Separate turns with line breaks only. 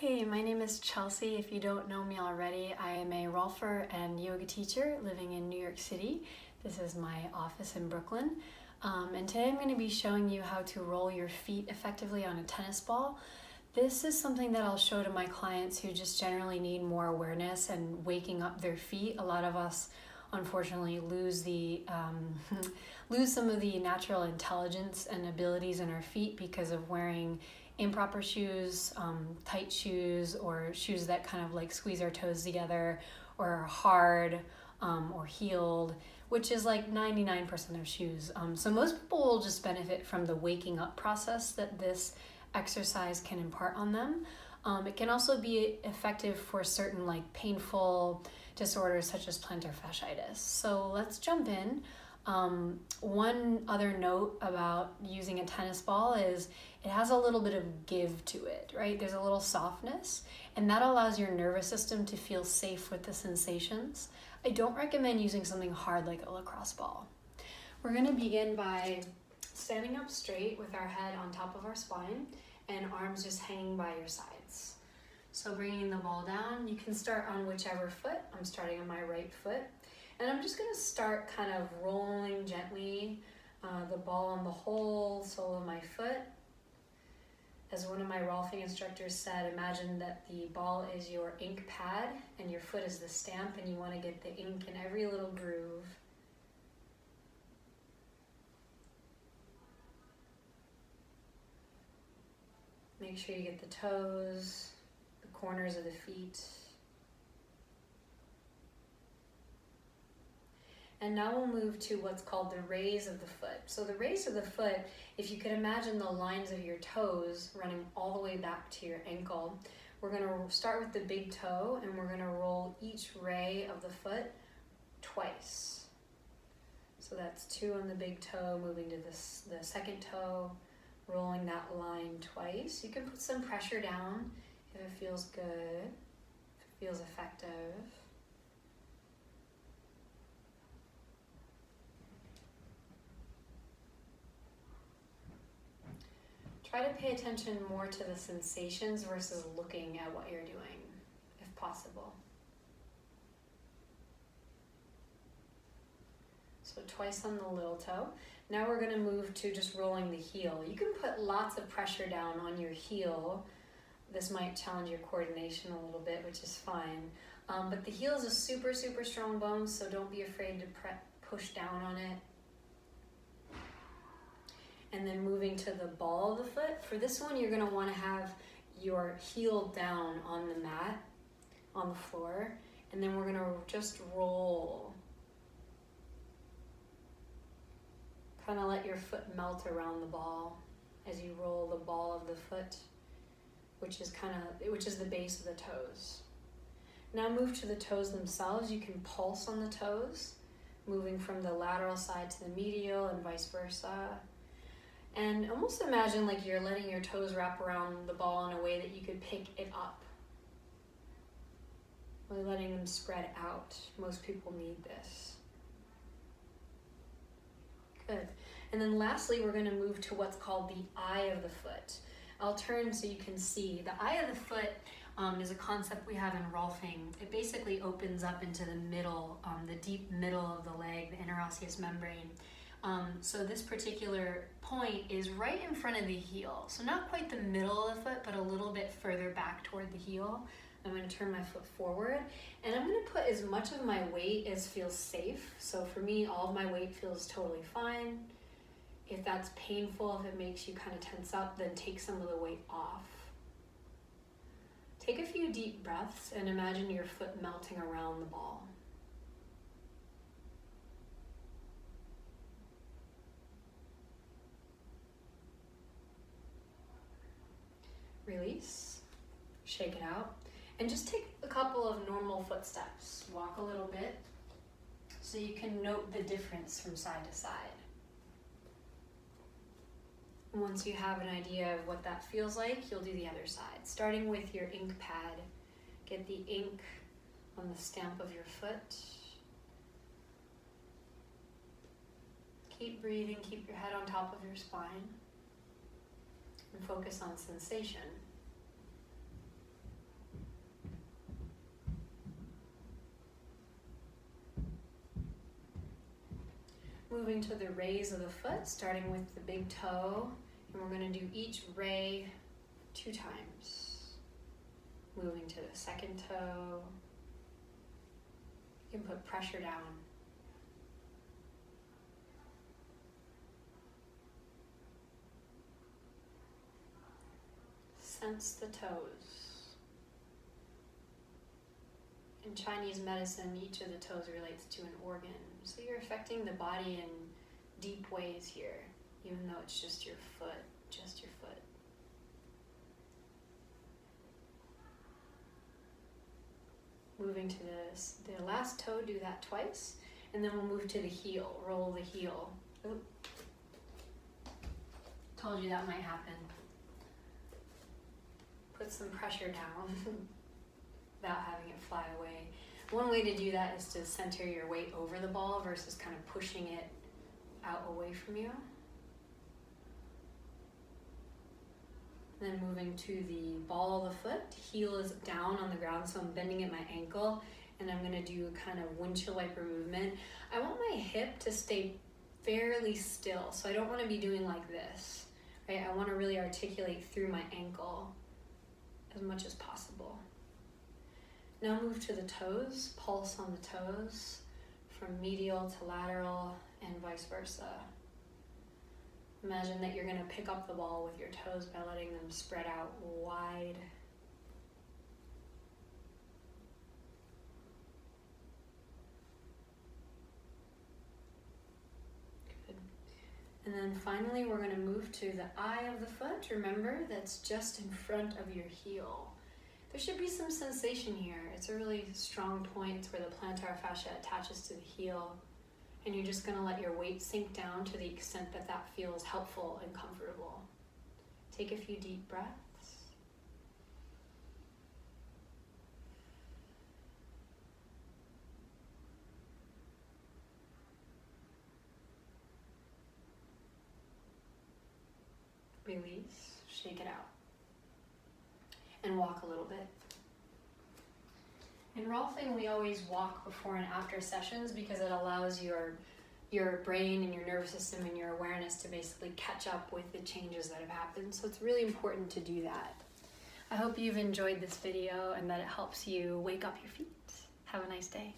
Hey, my name is Chelsey. If you don't know me already, I am a Rolfer and yoga teacher living in New York City. This is my office in Brooklyn. And today I'm going to be showing you how to roll your feet effectively on a tennis ball. This is something that I'll show to my clients who just generally need more awareness and waking up their feet. A lot of us unfortunately lose some of the natural intelligence and abilities in our feet because of wearing improper shoes, tight shoes, or shoes that kind of like squeeze our toes together, or are hard or heeled, which is like 99% of shoes. So most people will just benefit from the waking up process that this exercise can impart on them. It can also be effective for certain like painful disorders such as plantar fasciitis. So let's jump in. One other note about using a tennis ball is it has a little bit of give to it, right? There's a little softness, and that allows your nervous system to feel safe with the sensations. I don't recommend using something hard like a lacrosse ball. We're going to begin by standing up straight with our head on top of our spine and arms just hanging by your sides. So bringing the ball down, you can start on whichever foot. I'm starting on my right foot. And I'm just going to start kind of rolling gently the ball on the whole sole of my foot. As one of my Rolfing instructors said, imagine that the ball is your ink pad and your foot is the stamp, and you want to get the ink in every little groove. Make sure you get the toes, the corners of the feet. And now we'll move to what's called the raise of the foot. So the raise of the foot, if you could imagine the lines of your toes running all the way back to your ankle, we're going to start with the big toe and we're going to roll each ray of the foot twice. So that's 2 on the big toe, moving to the second toe, rolling that line twice. You can put some pressure down if it feels good, if it feels effective. Try to pay attention more to the sensations versus looking at what you're doing, if possible. So twice on the little toe. Now we're going to move to just rolling the heel. You can put lots of pressure down on your heel. This might challenge your coordination a little bit, which is fine. But the heel is a super, super strong bone, so don't be afraid to push down on it. And then moving to the ball of the foot. For this one, you're going to want to have your heel down on the mat, on the floor, and then we're going to just roll. Kind of let your foot melt around the ball as you roll the ball of the foot, which is the base of the toes. Now move to the toes themselves. You can pulse on the toes, moving from the lateral side to the medial and vice versa. And almost imagine like you're letting your toes wrap around the ball in a way that you could pick it up. Really letting them spread out. Most people need this. Good. And then lastly, we're going to move to what's called the eye of the foot. I'll turn so you can see. The eye of the foot is a concept we have in Rolfing. It basically opens up into the middle, the deep middle of the leg, the interosseous membrane. So this particular point is right in front of the heel. So not quite the middle of the foot, but a little bit further back toward the heel. I'm going to turn my foot forward, and I'm going to put as much of my weight as feels safe. So for me, all of my weight feels totally fine. If that's painful, if it makes you kind of tense up, then take some of the weight off. Take a few deep breaths and imagine your foot melting around the ball. Release, shake it out, and just take a couple of normal footsteps. Walk a little bit so you can note the difference from side to side. Once you have an idea of what that feels like, you'll do the other side. Starting with your ink pad, get the ink on the stamp of your foot. Keep breathing, keep your head on top of your spine. And focus on sensation. moving to the rays of the foot, starting with the big toe, and we're going to do each ray 2 times. Moving to the second toe. You can put pressure down. Sense the toes. In Chinese medicine, each of the toes relates to an organ. So you're affecting the body in deep ways here, even though it's just your foot, just your foot. Moving to the last toe, do that twice, and then we'll move to the heel, roll the heel. Oop. Told you that might happen. Put some pressure down without having it fly away. One way to do that is to center your weight over the ball versus kind of pushing it out away from you. Then moving to the ball of the foot, heel is down on the ground, so I'm bending at my ankle, and I'm gonna do kind of windshield wiper movement. I want my hip to stay fairly still, so I don't wanna be doing like this, right? I wanna really articulate through my ankle as much as possible. Now move to the toes, pulse on the toes, from medial to lateral and vice versa. Imagine that you're going to pick up the ball with your toes by letting them spread out wide. Good. And then finally, we're going to move to the eye of the foot. Remember, that's just in front of your heel. There should be some sensation here. It's a really strong point where the plantar fascia attaches to the heel. And you're just gonna let your weight sink down to the extent that that feels helpful and comfortable. Take a few deep breaths. Release, shake it out. And walk a little bit. In Rolfing, we always walk before and after sessions because it allows your brain and your nervous system and your awareness to basically catch up with the changes that have happened. So it's really important to do that. I hope you've enjoyed this video and that it helps you wake up your feet. Have a nice day.